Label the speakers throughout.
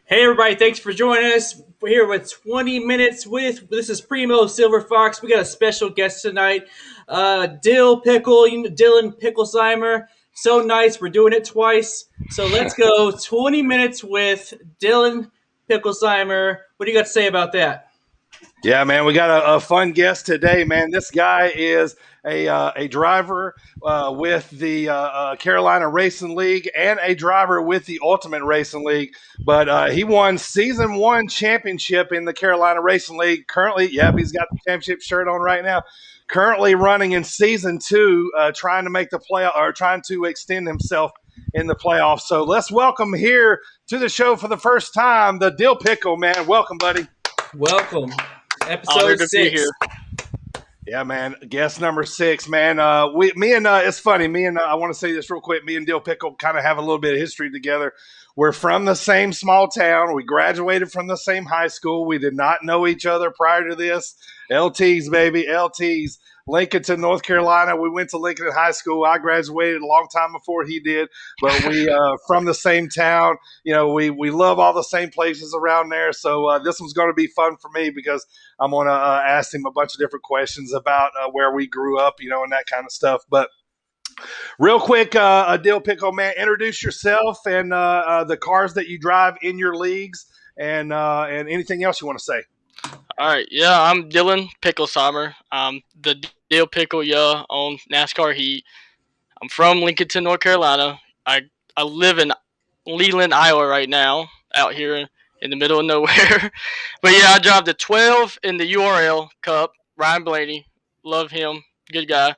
Speaker 1: Hey everybody, thanks for joining us. We're here with 20 minutes with this is Primo Silver Fox. We got a special guest tonight, Dylpickle, Dylan Picklesheimer. So nice, we're doing it twice. So let's go 20 minutes with Dylan Picklesheimer. What do you got to say about that?
Speaker 2: Yeah, man, we got a fun guest today, man. This guy is a driver with the Carolina Racing League and a driver with the Ultimate Racing League. But he won Season 1 championship in the Carolina Racing League. Currently, yep, he's got the championship shirt on right now. Currently running in Season 2, trying to make the play or trying to extend himself in the playoffs. So let's welcome here to the show for the first time, the Dylpickle, man. Welcome, buddy.
Speaker 1: Welcome.
Speaker 3: Honored
Speaker 1: Episode
Speaker 3: to be
Speaker 1: 6.
Speaker 3: here.
Speaker 2: Yeah, man. Guest number 6, man. It's funny. I want to say this real quick. Me and Dylpickle kind of have a little bit of history together. We're from the same small town. We graduated from the same high school. We did not know each other prior to this. LTs, baby, LTs. Lincoln, North Carolina. We went to Lincoln High School. I graduated a long time before he did, but we from the same town. We love all the same places around there. So this one's going to be fun for me because I'm going to ask him a bunch of different questions about where we grew up, and that kind of stuff. But real quick, Dylpickle, man, introduce yourself and the cars that you drive in your leagues and anything else you want to say.
Speaker 3: All right, yeah, I'm Dylan Picklesheimer. I'm the Dale Pickle, on NASCAR Heat. I'm from Lincoln, North Carolina. I live in Leland, Iowa right now, out here in the middle of nowhere. But yeah, I drive the 12 in the URL Cup. Ryan Blaney, love him, good guy.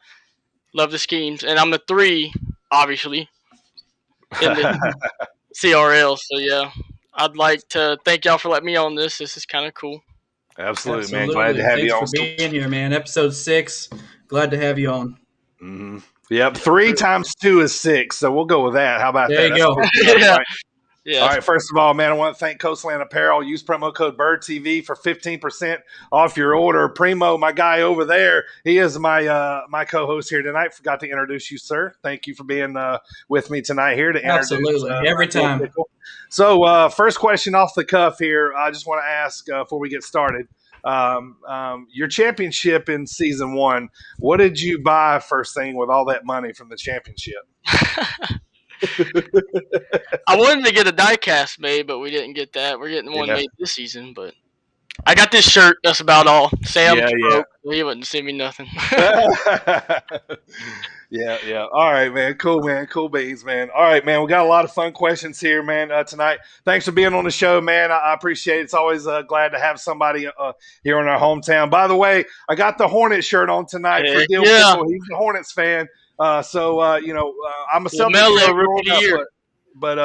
Speaker 3: Love the schemes, and I'm the 3, obviously, in the CRL. So yeah, I'd like to thank y'all for letting me on this. This is kind of cool.
Speaker 2: Absolutely, man.
Speaker 1: Absolutely.
Speaker 2: Glad to have
Speaker 1: Thanks
Speaker 2: you
Speaker 1: for
Speaker 2: on.
Speaker 1: being here, man. Episode 6. Glad to have you on.
Speaker 2: Mm-hmm. Yep, 3 times 2 is 6, so we'll go with that. How about
Speaker 1: There
Speaker 2: that?
Speaker 1: you go.
Speaker 3: Yeah.
Speaker 2: Right?
Speaker 3: Yeah.
Speaker 2: All right, first of all, man, I want to thank Coastland Apparel. Use promo code BIRDTV for 15% off your order. Primo, my guy over there, he is my co-host here tonight. Forgot to introduce you, sir. Thank you for being with me tonight here to introduce.
Speaker 1: Absolutely. Every time.
Speaker 2: So, first question off the cuff here. I just want to ask before we get started. Your championship in Season 1, what did you buy first thing with all that money from the championship?
Speaker 3: I wanted to get a diecast made, but we didn't get that. We're getting one made this season, but I got this shirt. That's about all. Sam broke. He wouldn't send me nothing.
Speaker 2: Yeah. All right, man. Cool beans, man. All right, man. We got a lot of fun questions here, man, tonight. Thanks for being on the show, man. I appreciate it. It's always glad to have somebody here in our hometown. By the way, I got the Hornets shirt on tonight for Dylpickle. He's a Hornets fan. I'm a Celtics fan growing up, but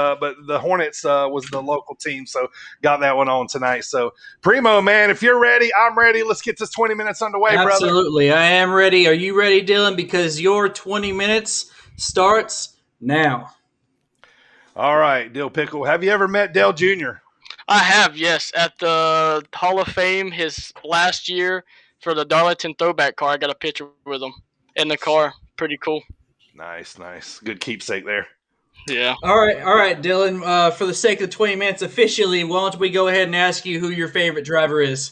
Speaker 2: the Hornets was the local team, so got that one on tonight. So, Primo, man, if you're ready, I'm ready. Let's get this 20 minutes underway, brother.
Speaker 1: Absolutely. I am ready. Are you ready, Dylan? Because your 20 minutes starts now.
Speaker 2: All right, Dylpickle. Have you ever met Dale Jr.?
Speaker 3: I have, yes. At the Hall of Fame, his last year for the Darlington throwback car, I got a picture with him in the car. Pretty cool.
Speaker 2: Nice. Good keepsake there.
Speaker 3: Yeah.
Speaker 1: All right, Dylan. For the sake of the 20 minutes, officially, why don't we go ahead and ask you who your favorite driver is?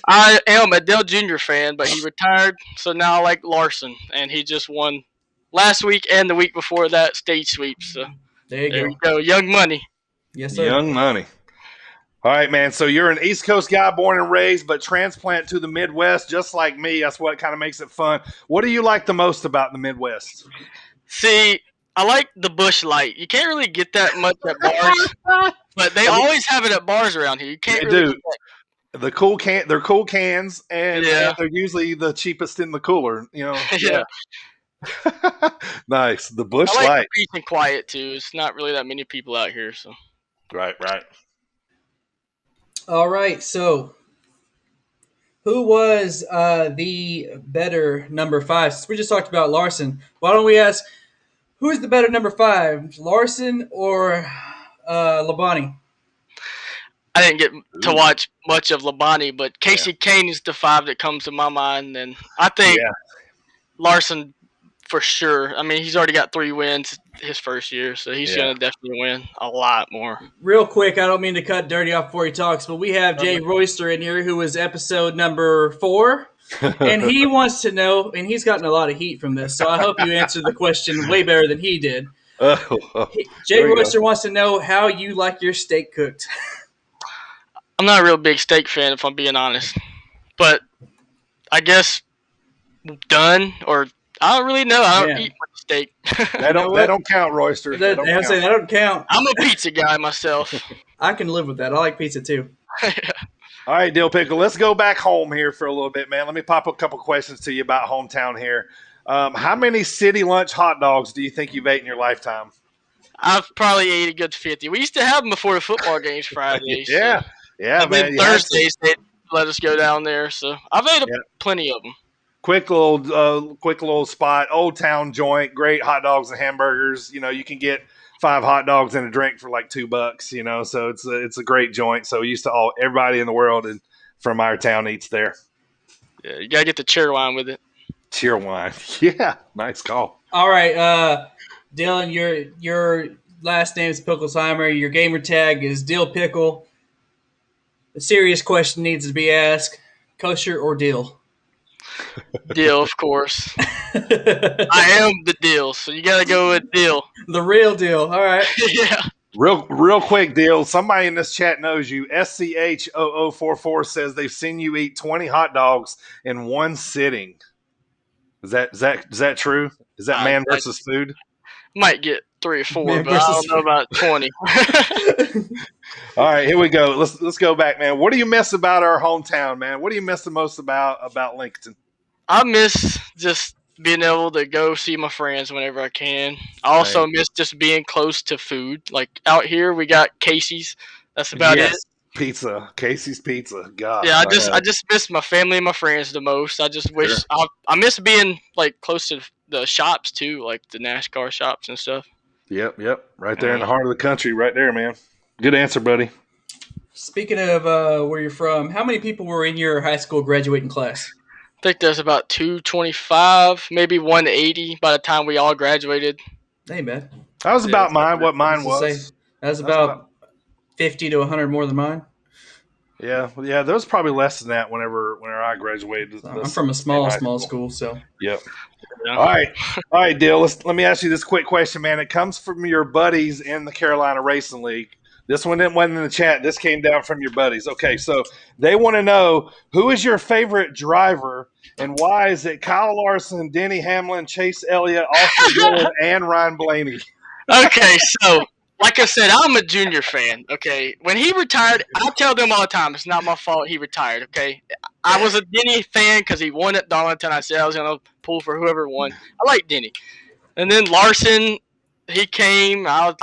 Speaker 3: I am a Dale Jr. fan, but he retired, so now I like Larson, and he just won last week and the week before that stage sweep. So
Speaker 1: there you
Speaker 3: go. Young money.
Speaker 1: Yes, sir.
Speaker 2: Young money. All right, man. So you're an East Coast guy, born and raised, but transplant to the Midwest, just like me. That's what kind of makes it fun. What do you like the most about the Midwest?
Speaker 3: See, I like the Busch Light. You can't really get that much at bars, but they always have it at bars around here. You can't really
Speaker 2: do. They're cool cans, and they're usually the cheapest in the cooler.
Speaker 3: Yeah.
Speaker 2: Nice. The Busch
Speaker 3: I like
Speaker 2: Light.
Speaker 3: Peace and quiet too. It's not really that many people out here, so.
Speaker 2: Right.
Speaker 1: All right. So, who was the better number 5? Since we just talked about Larson, why don't we ask who's the better number 5, Larson or Labonte?
Speaker 3: I didn't get to watch much of Labonte, but Casey Kane is the 5 that comes to my mind, and I think Larson for sure. I mean, he's already got 3 wins his first year, so he's
Speaker 2: Yeah.
Speaker 3: going to definitely win a lot more.
Speaker 1: Real quick, I don't mean to cut Dirty off before he talks, but we have Jay Royster in here, who was episode number 4. And he wants to know, and he's gotten a lot of heat from this, so I hope you answered the question way better than he did. Jay Royster wants to know how you like your steak cooked.
Speaker 3: I'm not a real big steak fan, if I'm being honest. But I guess done, or I don't really know. I don't eat much steak.
Speaker 2: That don't count, Royster.
Speaker 1: That don't count.
Speaker 3: I'm a pizza guy myself.
Speaker 1: I can live with that. I like pizza too.
Speaker 2: All right, Dylpickle, let's go back home here for a little bit, man. Let me pop a couple questions to you about hometown here. How many city lunch hot dogs do you think you've ate in your lifetime?
Speaker 3: I've probably ate a good 50. We used to have them before the football games Fridays.
Speaker 2: Yeah,
Speaker 3: and
Speaker 2: man.
Speaker 3: then Thursdays they'd let us go down there. So I've ate plenty of them.
Speaker 2: Quick little spot, old town joint, great hot dogs and hamburgers. You know, you can get 5 hot dogs and a drink for like $2. You know, so it's a great joint. So everybody in the world and from our town eats there.
Speaker 3: Yeah, you gotta get the cheer wine with it.
Speaker 2: Cheer wine, yeah, nice call.
Speaker 1: All right, Dylan, your last name is Picklesheimer. Your gamer tag is Dylpickle. A serious question needs to be asked: kosher or dill?
Speaker 3: Deal, of course. I am the deal, so you gotta go with deal.
Speaker 1: The real deal. All right.
Speaker 3: Yeah.
Speaker 2: Real quick deal. Somebody in this chat knows you. SCH0044 says they've seen you eat 20 hot dogs in one sitting. Is that true? Is that man versus food?
Speaker 3: Might get 3 or 4, but I don't know about 20.
Speaker 2: All right, here we go. Let's go back, man. What do you miss about our hometown, man? What do you miss the most about Lincoln?
Speaker 3: I miss just being able to go see my friends whenever I can. I also miss just being close to food. Like out here, we got Casey's. That's about it.
Speaker 2: Pizza, Casey's Pizza. God.
Speaker 3: Yeah, I just miss my family and my friends the most. I just wish I miss being like close to the shops too, like the NASCAR shops and stuff.
Speaker 2: Yep. Right there in the heart of the country, right there, man. Good answer, buddy.
Speaker 1: Speaking of where you're from, how many people were in your high school graduating class?
Speaker 3: I think there's about 225, maybe 180 by the time we all graduated.
Speaker 1: Hey, man.
Speaker 2: That was about what mine was.
Speaker 1: That was about 50 to 100 more than mine.
Speaker 2: Yeah. There was probably less than that whenever I graduated.
Speaker 1: I'm from a small school, so.
Speaker 2: Yep.
Speaker 3: Yeah.
Speaker 2: All right, Dill. Let me ask you this quick question, man. It comes from your buddies in the Carolina Racing League. This one wasn't in the chat. This came down from your buddies. Okay, so they want to know, who is your favorite driver and why is it Kyle Larson, Denny Hamlin, Chase Elliott, Austin Dillon, and Ryan Blaney?
Speaker 3: Okay, so like I said, I'm a Junior fan. Okay, when he retired, I tell them all the time it's not my fault he retired. Okay, I was a Denny fan because he won at Darlington. I said I was gonna pull for whoever won. I like Denny, and then Larson, he came. I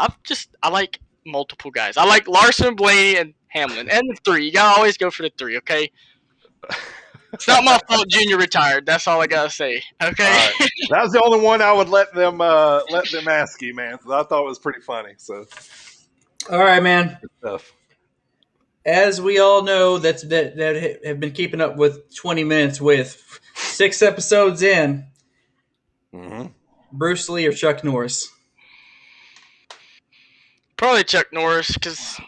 Speaker 3: like multiple guys. I like Larson, Blaney, and Hamlin, and the 3. You gotta always go for the 3. Okay. It's not my fault Junior retired. That's all I gotta say. Okay.
Speaker 2: Right. That was the only one I would let them ask you, man. I thought it was pretty funny. So,
Speaker 1: all right, man.
Speaker 2: Good stuff.
Speaker 1: As we all know, that have been keeping up with 20 minutes with 6 episodes in.
Speaker 2: Mm-hmm.
Speaker 1: Bruce Lee or Chuck Norris?
Speaker 3: Probably Chuck Norris because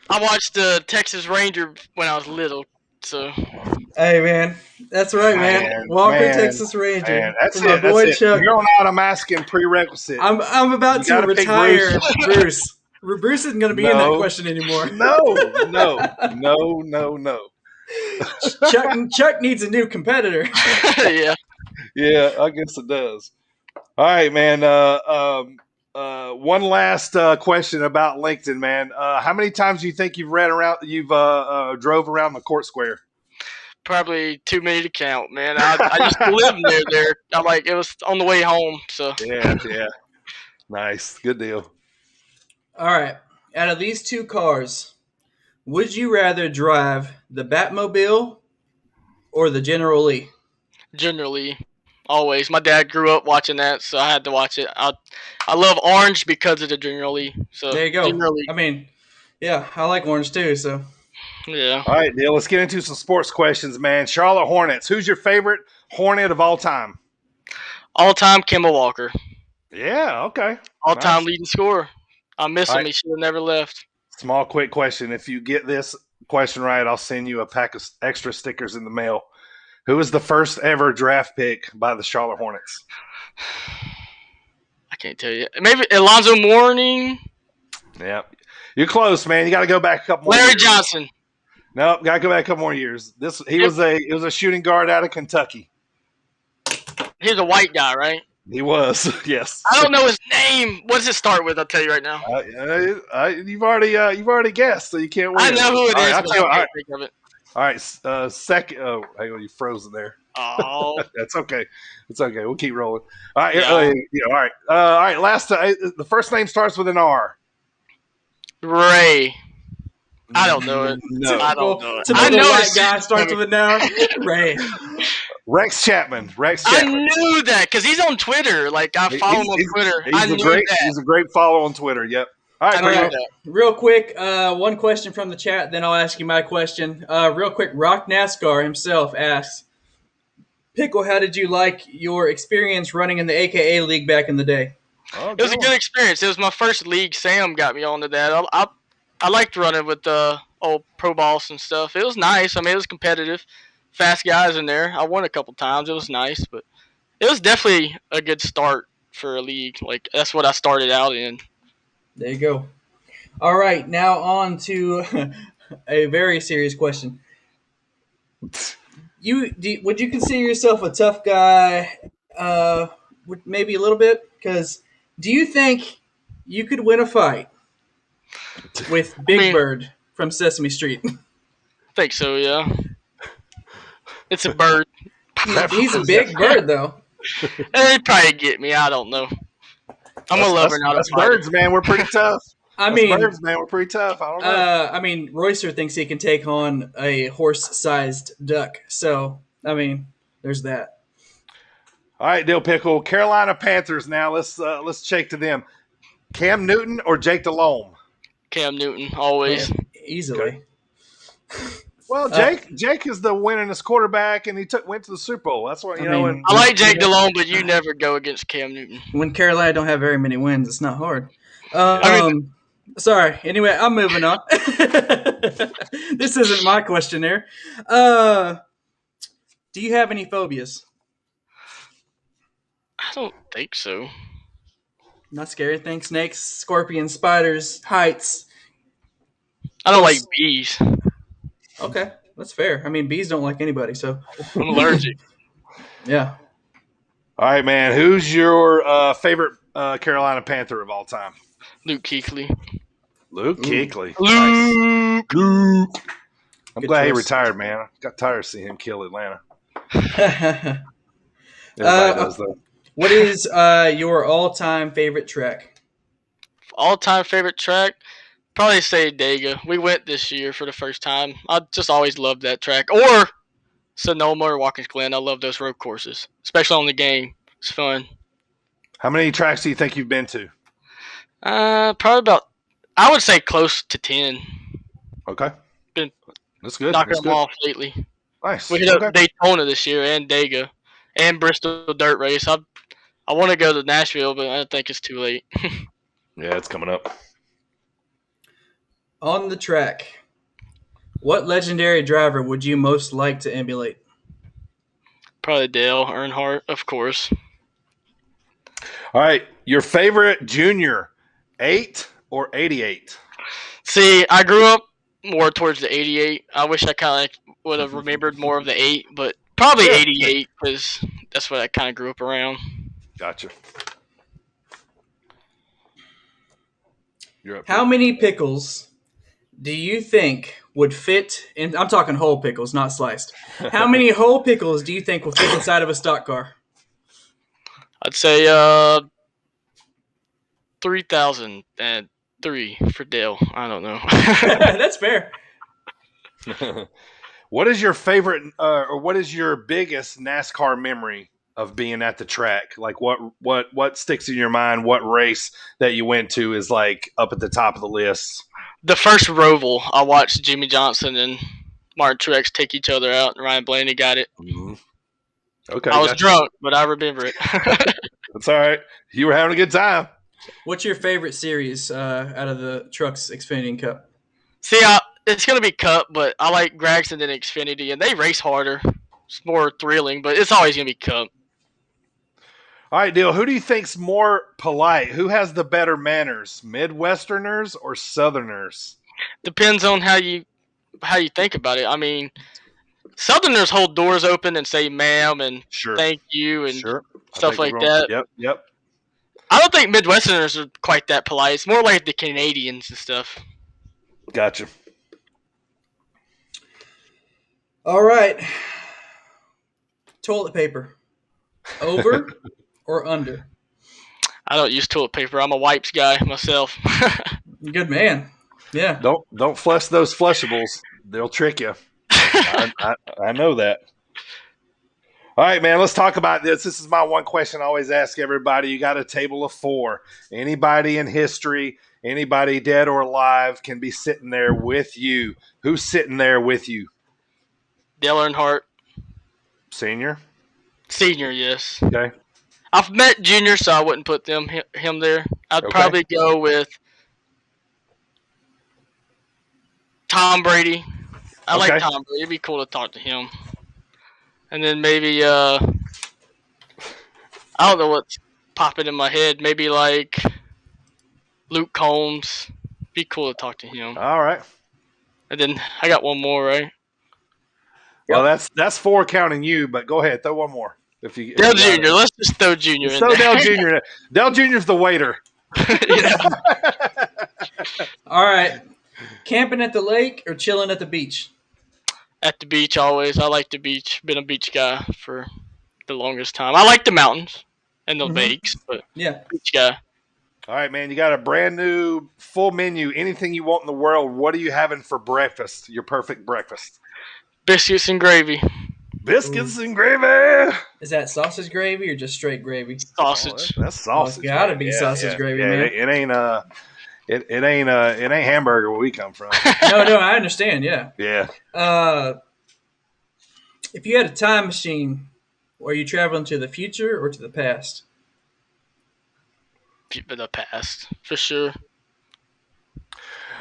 Speaker 3: I watched the Texas Ranger when I was little. So,
Speaker 1: hey man, that's right, man. Walker, Texas Ranger.
Speaker 2: Man, that's
Speaker 1: my
Speaker 2: it.
Speaker 1: boy
Speaker 2: That's
Speaker 1: Chuck.
Speaker 2: It. You're not. I'm asking prerequisite.
Speaker 1: I'm about to retire, Bruce. Bruce isn't going to be in that question anymore.
Speaker 2: No.
Speaker 1: Chuck needs a new competitor.
Speaker 3: Yeah,
Speaker 2: I guess it does. All right, man. One last question about LinkedIn, man. How many times do you think you've drove around the court square?
Speaker 3: Probably too many to count, man. I used to live near there. It was on the way home. So
Speaker 2: yeah, nice, good deal.
Speaker 1: All right, out of these 2 cars, would you rather drive the Batmobile or the General Lee?
Speaker 3: Generally, always. My dad grew up watching that, so I had to watch it. I love orange because of the General Lee. So
Speaker 1: there you go.
Speaker 3: General Lee.
Speaker 1: I mean, yeah, I like orange too. So
Speaker 3: yeah.
Speaker 2: All right, Neil. Let's get into some sports questions, man. Charlotte Hornets. Who's your favorite Hornet of all time?
Speaker 3: All-time Kimball Walker.
Speaker 2: Yeah. Okay.
Speaker 3: All-time
Speaker 2: Nice.
Speaker 3: leading scorer. I miss
Speaker 2: All
Speaker 3: him.
Speaker 2: right.
Speaker 3: He should have never left.
Speaker 2: Small, quick question. If you get this question right, I'll send you a pack of extra stickers in the mail. Who was the first ever draft pick by the Charlotte Hornets?
Speaker 3: I can't tell you. Maybe Alonzo Mourning.
Speaker 2: Yeah. You're close, man. You got to go back a couple more
Speaker 3: Larry
Speaker 2: years.
Speaker 3: Johnson.
Speaker 2: Nope, got to go back a couple more years. He was a shooting guard out of Kentucky.
Speaker 3: He's a white guy, right?
Speaker 2: He was, yes.
Speaker 3: I don't know his name. What does it start with? I'll tell you right now.
Speaker 2: You've already guessed, so you can't win.
Speaker 3: I know who it
Speaker 2: All
Speaker 3: is,
Speaker 2: right,
Speaker 3: but I can't think of it.
Speaker 2: All right, second. Oh, hang on, you frozen there.
Speaker 3: Oh,
Speaker 2: That's okay. It's okay. We'll keep rolling. All right.
Speaker 3: Yeah.
Speaker 2: All right. All right. Last. The first name starts with an R.
Speaker 3: Ray. I don't know it.
Speaker 2: No.
Speaker 3: I don't know it.
Speaker 1: Typical
Speaker 3: I know
Speaker 1: white
Speaker 3: it's
Speaker 1: guy starts with a noun. Ray.
Speaker 2: Rex Chapman.
Speaker 3: I knew that because he's on Twitter. Like I follow him on Twitter. I knew that.
Speaker 2: He's a great follow on Twitter. Yep. All right.
Speaker 3: I knew that.
Speaker 1: Real quick, one question from the chat, then I'll ask you my question. Real quick, Rock NASCAR himself asks, Pickle, how did you like your experience running in the AKA league back in the day?
Speaker 2: Oh,
Speaker 3: It was a good experience. It was my first league. Sam got me onto that. I liked running with the old pro boss and stuff. It was nice. I mean, it was competitive. Fast guys in there. I won a couple times. It was nice, but it was definitely a good start for a league. Like that's what I started out in.
Speaker 1: There you go. All right, now on to a very serious question. Would you consider yourself a tough guy? Maybe a little bit, because do you think you could win a fight with Big Bird from Sesame Street?
Speaker 3: I think so, yeah. It's a bird.
Speaker 1: He's a big bird, though.
Speaker 3: They'd probably get me. I don't know. I'm a lover, not a fighter.
Speaker 2: Birds, man. We're pretty tough. Birds, man. We're pretty tough. I don't know.
Speaker 1: Royster thinks he can take on a horse-sized duck. So, there's that.
Speaker 2: All right, Dylpickle. Carolina Panthers. Now let's check to them. Cam Newton or Jake Delhomme?
Speaker 3: Cam Newton, always.
Speaker 1: Easily.
Speaker 2: Okay. Well, Jake is the winningest quarterback, and he went to the Super Bowl. That's what
Speaker 3: I like Jake Delhomme, but you never go against Cam Newton.
Speaker 1: When Carolina don't have very many wins, it's not hard. Sorry. Anyway, I'm moving on. This isn't my question there. Do you have any phobias?
Speaker 3: I don't think so.
Speaker 1: Not scary things, snakes, scorpions, spiders, heights.
Speaker 3: I don't like bees.
Speaker 1: Okay, that's fair. Bees don't like anybody, so.
Speaker 3: I'm allergic.
Speaker 1: Yeah.
Speaker 2: All right, man. Who's your favorite Carolina Panther of all time?
Speaker 3: Luke Kuechly.
Speaker 2: Luke Kuechly.
Speaker 3: Luke.
Speaker 2: Nice. I'm
Speaker 1: Good
Speaker 2: glad he
Speaker 1: choice.
Speaker 2: retired, man. I got tired of seeing him kill Atlanta.
Speaker 1: Everybody
Speaker 2: does, though.
Speaker 1: What is your all-time favorite track?
Speaker 3: All-time favorite track? Probably say Dega. We went this year for the first time. I just always loved that track. Or Sonoma or Watkins Glen. I love those road courses, especially on the game. It's fun.
Speaker 2: How many tracks do you think you've been to?
Speaker 3: Probably about, I would say close to 10.
Speaker 2: Okay.
Speaker 3: Been
Speaker 2: That's good.
Speaker 3: knocking
Speaker 2: That's
Speaker 3: them
Speaker 2: good.
Speaker 3: off lately.
Speaker 2: Nice.
Speaker 3: We hit up Daytona this year and Dega and Bristol Dirt Race. I want to go to Nashville, but I think it's too late.
Speaker 2: Yeah, it's coming up.
Speaker 1: On the track, what legendary driver would you most like to emulate?
Speaker 3: Probably Dale Earnhardt, of course.
Speaker 2: All right. Your favorite junior, 8 or 88?
Speaker 3: See, I grew up more towards the 88. I wish I kind of would have remembered more of the 8, but probably 88 because that's what I kind of grew up around.
Speaker 2: Gotcha. You're up.
Speaker 1: How many pickles do you think would fit in? I'm talking whole pickles, not sliced. How many whole pickles do you think will fit inside of a stock car?
Speaker 3: I'd say 3,003 for Dale. I don't know.
Speaker 1: That's fair.
Speaker 2: What is your favorite or what is your biggest NASCAR memory of being at the track? Like what sticks in your mind? What race that you went to is like up at the top of the list?
Speaker 3: The first Roval, I watched Jimmy Johnson and Martin Truex take each other out, and Ryan Blaney got it.
Speaker 2: Mm-hmm. Okay,
Speaker 3: I was
Speaker 2: gotcha.
Speaker 3: drunk, but I remember it.
Speaker 2: That's all right. You were having a good time.
Speaker 1: What's your favorite series out of the Trucks Xfinity Cup?
Speaker 3: See, it's gonna be Cup, but I like Gregson and Xfinity, and they race harder. It's more thrilling, but it's always gonna be Cup.
Speaker 2: All right, Deal. Who do you think's more polite? Who has the better manners, Midwesterners or Southerners?
Speaker 3: Depends on how you think about it. I mean, Southerners hold doors open and say "ma'am" and
Speaker 2: Sure.
Speaker 3: "thank you" and
Speaker 2: Sure.
Speaker 3: stuff like that.
Speaker 2: Yep.
Speaker 3: I don't think Midwesterners are quite that polite. It's more like the Canadians and stuff.
Speaker 2: Gotcha.
Speaker 1: All right. Toilet paper. Over or under?
Speaker 3: I don't use toilet paper. I'm a wipes guy myself.
Speaker 1: Good man. Yeah.
Speaker 2: Don't flush those flushables. They'll trick you. I know that. All right, man, let's talk about this. This is my one question I always ask everybody. You got a table of 4. Anybody in history, anybody dead or alive can be sitting there with you. Who's sitting there with you?
Speaker 3: Dale Earnhardt.
Speaker 2: Senior?
Speaker 3: Senior, yes.
Speaker 2: Okay.
Speaker 3: I've met Junior, so I wouldn't put him there. I'd probably go with Tom Brady. I like Tom Brady. It'd be cool to talk to him. And then maybe I don't know what's popping in my head. Maybe like Luke Combs. Be cool to talk to him.
Speaker 2: All right.
Speaker 3: And then I got one more, right?
Speaker 2: Well, that's 4 counting you, but go ahead, throw one more. If you
Speaker 3: Dale Jr. Let's just throw Junior in there.
Speaker 2: Dale Jr. Dale Jr.'s the waiter.
Speaker 1: All right. Camping at the lake or chilling at the beach?
Speaker 3: At the beach always. I like the beach. Been a beach guy for the longest time. I like the mountains and the lakes, but
Speaker 1: yeah,
Speaker 3: beach guy.
Speaker 2: All right, man. You got a brand new full menu. Anything you want in the world. What are you having for breakfast? Your perfect breakfast.
Speaker 3: Biscuits and gravy.
Speaker 2: Biscuits and gravy.
Speaker 1: Is that sausage gravy or just straight gravy?
Speaker 3: Sausage.
Speaker 2: That's sausage.
Speaker 1: It's gotta be sausage gravy, man.
Speaker 2: It ain't hamburger where we come from.
Speaker 1: No, I understand. Yeah.
Speaker 2: Yeah.
Speaker 1: If you had a time machine, are you traveling to the future or to the past?
Speaker 3: The past, for sure.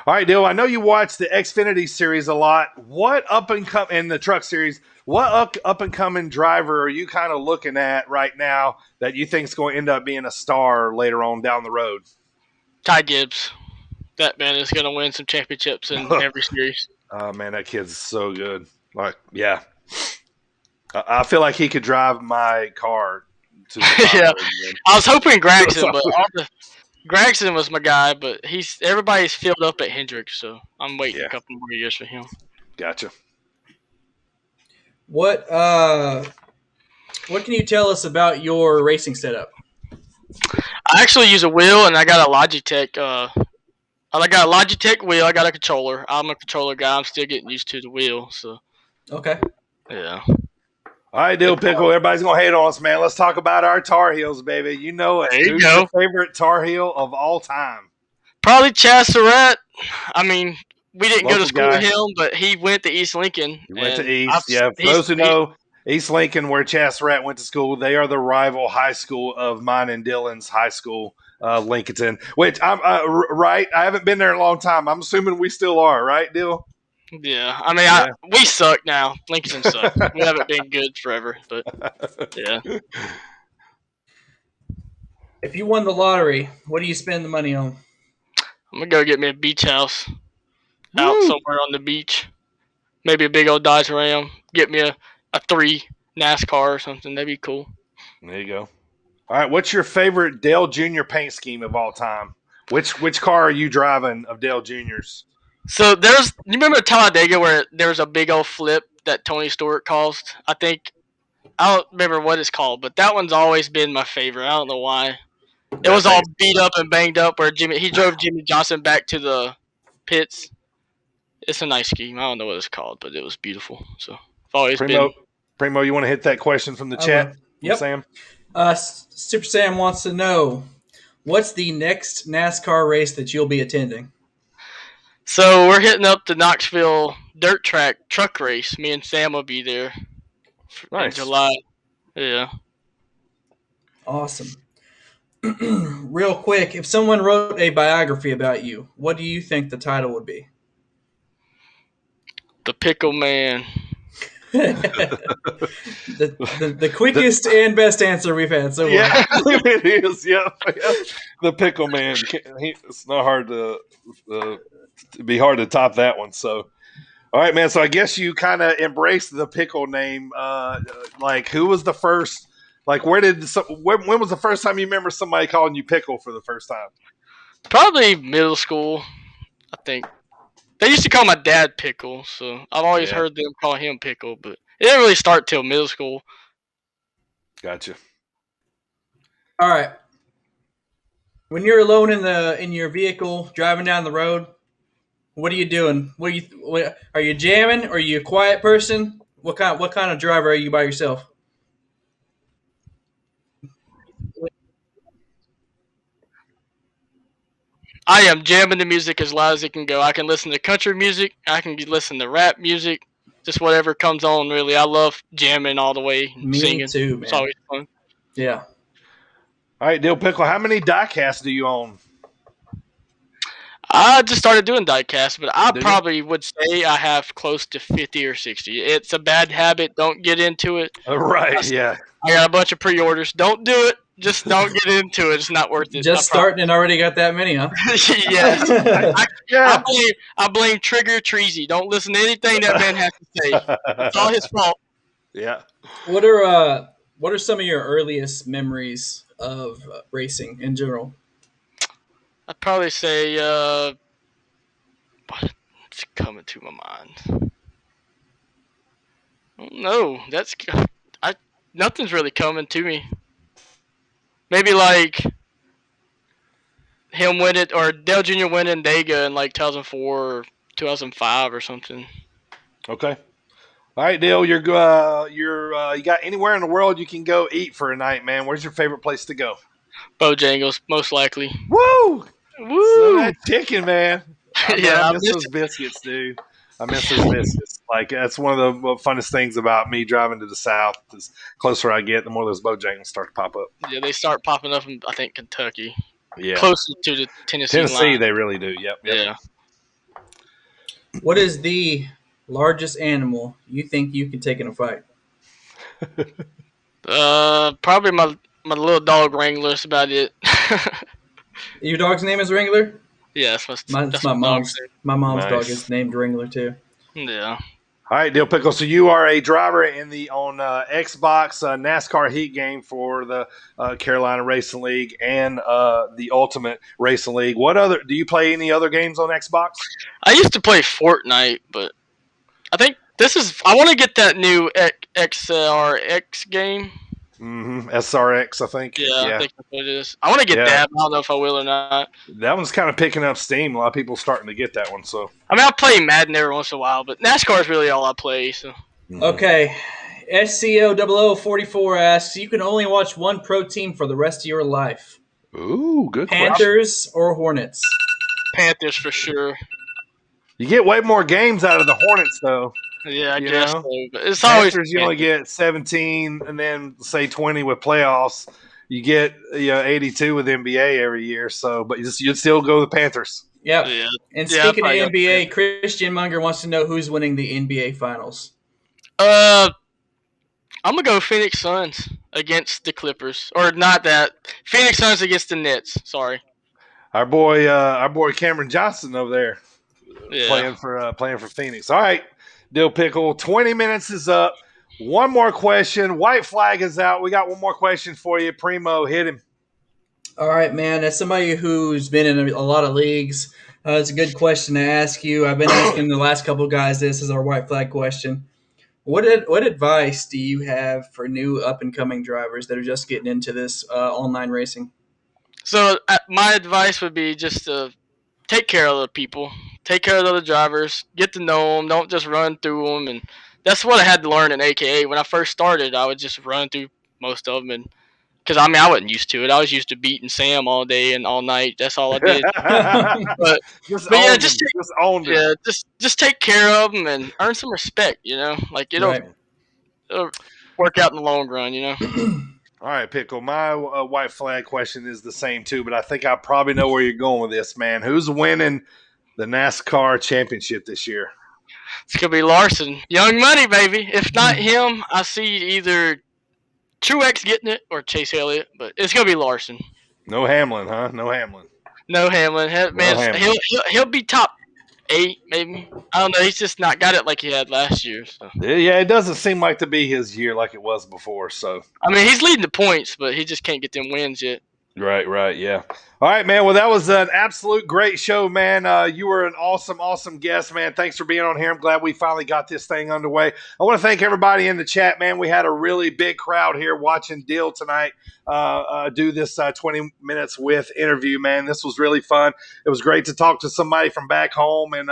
Speaker 2: All right, Dale. I know you watch the Xfinity series a lot. What up and come in the truck series? What up and coming driver are you kind of looking at right now that you think is going to end up being a star later on down the road?
Speaker 3: Ty Gibbs. That man is going to win some championships in every series.
Speaker 2: Oh man, that kid's so good. Like, yeah, I feel like he could drive my car to the top.
Speaker 3: Yeah, I was hoping Gregson, but Gregson was my guy. But everybody's filled up at Hendricks, so I'm waiting a couple more years for him.
Speaker 2: Gotcha.
Speaker 1: What can you tell us about your racing setup?
Speaker 3: I actually use a wheel, and I got a Logitech. I got a Logitech wheel. I got a controller. I'm a controller guy. I'm still getting used to the wheel. So.
Speaker 1: Okay.
Speaker 3: Yeah.
Speaker 2: All right, Dylpickle. Everybody's gonna hate on us, man. Let's talk about our Tar Heels, baby. You know it. Who's your favorite Tar Heel of all time?
Speaker 3: Probably Chaz Surratt. I mean, we didn't go to school
Speaker 2: guy.
Speaker 3: with him, but he went to East Lincoln.
Speaker 2: He went to East. For those who know, East Lincoln, where Chaz Surratt went to school, they are the rival high school of mine and Dylan's high school, Lincolnton. Which I'm right. I haven't been there in a long time. I'm assuming we still are, right, Dill?
Speaker 3: Yeah, I mean, we suck now. Lincoln sucks. We haven't been good forever, but yeah.
Speaker 1: If you won the lottery, what do you spend the money on?
Speaker 3: I'm gonna go get me a beach house out somewhere on the beach. Maybe a big old Dodge Ram. Get me a 3 NASCAR or something. That'd be cool.
Speaker 2: There you go. All right, what's your favorite Dale Jr. paint scheme of all time? Which car are you driving of Dale Jr.'s?
Speaker 3: So you remember Talladega where there was a big old flip that Tony Stewart caused? I don't remember what it's called, but that one's always been my favorite. I don't know why. It was all beat up and banged up where he drove Jimmy Johnson back to the pits. It's a nice scheme. I don't know what it's called, but it was beautiful. So I've always been.
Speaker 2: Primo, you want to hit that question from the chat?
Speaker 1: Yep.
Speaker 2: Sam?
Speaker 1: Super Sam wants to know, what's the next NASCAR race that you'll be attending?
Speaker 3: So we're hitting up the Knoxville dirt track truck race. Me and Sam will be there in July. Yeah.
Speaker 1: Awesome. Real quick, if someone wrote a biography about you, what do you think the title would be?
Speaker 3: The Pickle Man.
Speaker 1: The quickest and best answer we've had so far.
Speaker 2: Yeah, it is. Yeah, the pickle man. It's not hard to be hard to top that one. So, all right, man. So I guess you kind of embraced the pickle name. Like, who was the first? Like, when was the first time you remember somebody calling you pickle for the first time?
Speaker 3: Probably middle school, I think. They used to call my dad Pickle, so I've always
Speaker 2: Yeah.
Speaker 3: heard them call him Pickle, but it didn't really start till middle school.
Speaker 2: Gotcha.
Speaker 1: All right. When you're alone in your vehicle driving down the road, what are you doing? Are you jamming? Are you a quiet person? What kind of driver are you by yourself?
Speaker 3: I am jamming the music as loud as it can go. I can listen to country music. I can listen to rap music. Just whatever comes on, really. I love jamming all the way and
Speaker 1: Me
Speaker 3: singing.
Speaker 1: too, man.
Speaker 3: It's always fun.
Speaker 1: Yeah.
Speaker 2: All right, Dylpickle. How many diecasts do you own?
Speaker 3: I just started doing diecast, but I
Speaker 2: Do you?
Speaker 3: probably would say I have close to 50 or 60. It's a bad habit. Don't get into it.
Speaker 2: Right. Yeah.
Speaker 3: I got a bunch of pre-orders. Don't do it. Just don't get into it. It's not worth it.
Speaker 1: Just starting and already got that many, huh?
Speaker 3: Yes.
Speaker 2: Yeah.
Speaker 3: I blame Trigger Treasy. Don't listen to anything that man has to say. It's all his fault.
Speaker 2: Yeah.
Speaker 1: What are some of your earliest memories of racing in general?
Speaker 3: I'd probably say what's coming to my mind? No, nothing's really coming to me. Maybe like him winning or Dale Jr. winning Dega in like 2004 or 2005 or something.
Speaker 2: Okay. All right, Dale. You got anywhere in the world you can go eat for a night, man? Where's your favorite place to go?
Speaker 3: Bojangles, most likely.
Speaker 2: Woo!
Speaker 3: Woo!
Speaker 2: So that chicken, man. I miss
Speaker 3: miss
Speaker 2: those biscuits, dude. I miss those biscuits. Like, that's one of the funnest things about me driving to the South. The closer I get, the more those Bojangles start to pop up.
Speaker 3: Yeah, they start popping up in, I think, Kentucky.
Speaker 2: Yeah.
Speaker 3: Closer to the Tennessee line.
Speaker 2: They really do. Yep.
Speaker 3: Yeah.
Speaker 1: What is the largest animal you think you can take in a fight?
Speaker 3: Probably my little dog Wrangler. That's about it.
Speaker 1: Your dog's name is Wrangler?
Speaker 3: Yeah, that's my
Speaker 1: mom's. My mom's
Speaker 2: Nice.
Speaker 1: dog is named Wrangler too.
Speaker 3: Yeah.
Speaker 2: All right, Dylpickle. So you are a driver on Xbox NASCAR Heat game for the Carolina Racing League and the Ultimate Racing League. Do you play any other games on Xbox?
Speaker 3: I used to play Fortnite, but I think I want to get that new XRX game.
Speaker 2: Mm-hmm. SRX, I think.
Speaker 3: Yeah, I think that's what it is. I want to get that. I don't know if I will or not.
Speaker 2: That one's kind of picking up steam. A lot of people starting to get that one. So
Speaker 3: I mean, I play Madden every once in a while, but NASCAR is really all I play. So
Speaker 1: Okay. SCO0044 asks, you can only watch one pro team for the rest of your life.
Speaker 2: Ooh, good question.
Speaker 1: Panthers or Hornets?
Speaker 3: Panthers for sure.
Speaker 2: You get way more games out of the Hornets, though.
Speaker 3: Yeah, I
Speaker 2: You
Speaker 3: guess
Speaker 2: know?
Speaker 3: so. But it's always
Speaker 2: Panthers, you only get 17, and then say 20 with playoffs. You get 82 with NBA every year. So, but you'd still go with the Panthers.
Speaker 1: Yep.
Speaker 3: Yeah.
Speaker 1: And
Speaker 3: Yeah,
Speaker 1: speaking of
Speaker 3: probably
Speaker 1: NBA, Christian Munger wants to know who's winning the NBA Finals.
Speaker 3: I'm gonna go Phoenix Suns against the Clippers, or not that Phoenix Suns against the Nets. Sorry.
Speaker 2: Our boy Cameron Johnson over there
Speaker 3: Yeah.
Speaker 2: playing for Phoenix. All right, Dylpickle. 20 minutes is up. One more question. White flag is out. We got one more question for you. Primo, hit him.
Speaker 1: All right, man. As somebody who's been in a lot of leagues, it's a good question to ask you. I've been asking the last couple of guys this is our white flag question. What advice do you have for new up-and-coming drivers that are just getting into this online racing?
Speaker 3: So my advice would be just to take care of the people, take care of the other drivers, get to know them, don't just run through them. And that's what I had to learn in AKA. When I first started, I would just run through most of them, and because I wasn't used to it. I was used to beating Sam all day and all night. That's all I did. but yeah, just
Speaker 2: own them.
Speaker 3: just take care of them and earn some respect. Like
Speaker 1: Right.
Speaker 3: work out in the long run, you know.
Speaker 2: All right, Pickle. My white flag question is the same too, but I think I probably know where you're going with this, man. Who's winning the NASCAR championship this year?
Speaker 3: It's gonna be Larson, Young Money, baby. If not him, I see either Truex getting it or Chase Elliott, but it's gonna be Larson.
Speaker 2: No Hamlin, huh? No Hamlin.
Speaker 3: No Hamlin. Man,
Speaker 2: Hamlin.
Speaker 3: he'll be top 8 maybe. I don't know. He's just not got it like he had last year. So.
Speaker 2: Yeah, it doesn't seem like to be his year like it was before. So
Speaker 3: I mean, he's leading the points, but he just can't get them wins yet.
Speaker 2: Right, yeah. All right, man. Well, that was an absolute great show, man. You were an awesome guest, man. Thanks for being on here. I'm glad we finally got this thing underway. I want to thank everybody in the chat, man. We had a really big crowd here watching Dill tonight do this 20 minutes with interview, man. This was really fun. It was great to talk to somebody from back home and,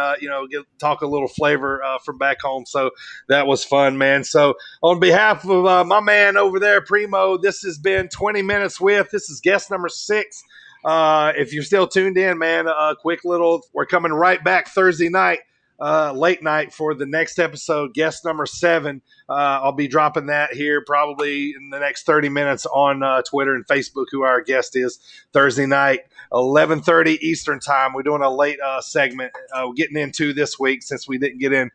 Speaker 2: talk a little flavor from back home. So that was fun, man. So on behalf of my man over there, Primo, this has been 20 minutes with. This is guest number 6. If you're still tuned in, man, we're coming right back Thursday night, late night for the next episode, guest number 7. I'll be dropping that here probably in the next 30 minutes on Twitter and Facebook, who our guest is, Thursday night, 11:30 Eastern time. We're doing a late segment getting into this week since we didn't get in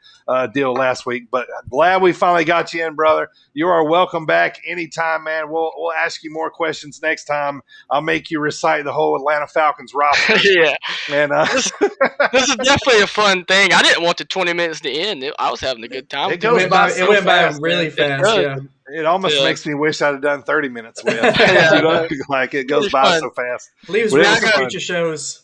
Speaker 2: deal last week. But glad we finally got you in, brother. You are welcome back anytime, man. We'll ask you more questions next time. I'll make you recite the whole Atlanta Falcons roster.
Speaker 3: Yeah.
Speaker 2: And
Speaker 3: this is definitely a fun thing. I didn't want the 20 minutes to end. I was having a good time.
Speaker 2: It went by
Speaker 1: really fast. Yeah.
Speaker 2: It almost makes me wish I'd have done 30 minutes with. Like it goes by so fast.
Speaker 1: Leaves room for future shows.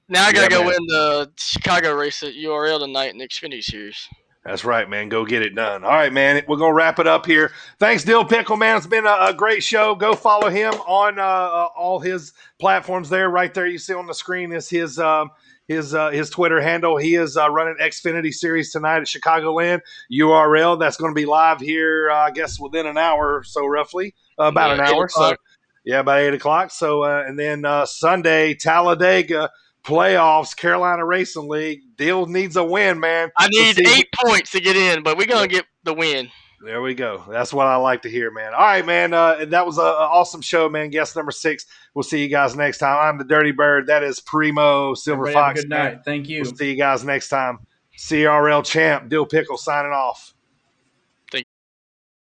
Speaker 3: Now I gotta go win the Chicago race at URL tonight in the Xfinity Series.
Speaker 2: That's right, man. Go get it done. All right, man. We're gonna wrap it up here. Thanks, Dylpickle, man. It's been a great show. Go follow him on all his platforms there. Right there, you see on the screen is his Twitter handle. He is running Xfinity Series tonight at Chicagoland URL. That's going to be live here, I guess, within an hour or so, roughly about an hour. So, yeah, about 8:00. So, and then Sunday, Talladega playoffs, Carolina Racing League. Dill needs a win, man.
Speaker 3: I need 8 points to get in, but we're gonna get the win.
Speaker 2: There we go. That's what I like to hear, man. All right, man. That was an awesome show, man. Guest number 6. We'll see you guys next time. I'm the Dirty Bird. That is Primo Silver
Speaker 1: Everybody
Speaker 2: Fox.
Speaker 1: Good night. Thank you.
Speaker 2: We'll see you guys next time. CRL champ Dylpickle signing off.